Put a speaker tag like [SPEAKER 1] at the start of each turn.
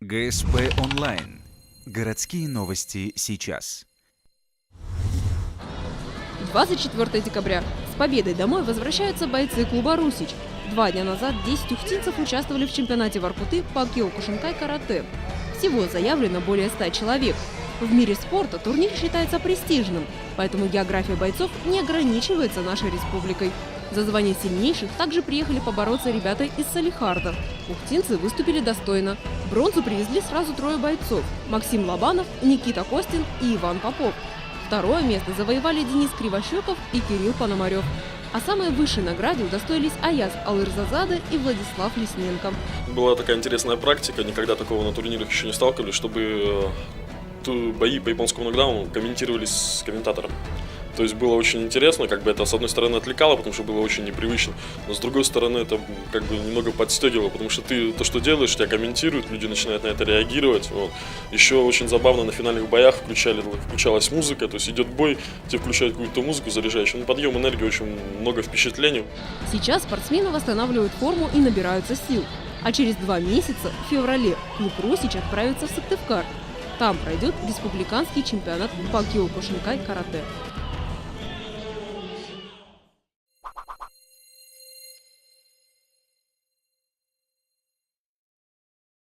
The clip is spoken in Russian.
[SPEAKER 1] ГСП онлайн. Городские новости сейчас.
[SPEAKER 2] 24 декабря. С победой домой возвращаются бойцы клуба «Русич». 2 дня назад 10 ухтинцев участвовали в чемпионате Воркуты по киокушинкай-карате. Всего заявлено более 100 человек. В мире спорта турнир считается престижным, поэтому география бойцов не ограничивается нашей республикой. За звание сильнейших также приехали побороться ребята из Салихарда. Ухтинцы выступили достойно. Бронзу привезли сразу 3 бойцов – Максим Лобанов, Никита Костин и Иван Попов. Второе место завоевали Денис Кривощеков и Кирилл Пономарев. А самой высшей награды удостоились Аяз Алырзазада и Владислав Лесненко.
[SPEAKER 3] Была такая интересная практика, никогда такого на турнирах еще не сталкивались, чтобы бои по японскому нокдауну комментировались с комментатором. То есть было очень интересно, это с одной стороны отвлекало, потому что было очень непривычно, но с другой стороны это немного подстегивало, потому что ты то, что делаешь, тебя комментируют, люди начинают на это реагировать. Вот. Еще очень забавно на финальных боях включалась музыка, то есть идет бой, тебе включают какую-то музыку заряжающую, подъем энергии, очень много впечатлений.
[SPEAKER 2] Сейчас спортсмены восстанавливают форму и набираются сил. А через 2 месяца, в феврале, клуб «Русич» отправится в Сыктывкар. Там пройдет республиканский чемпионат по киокушинкай-карате.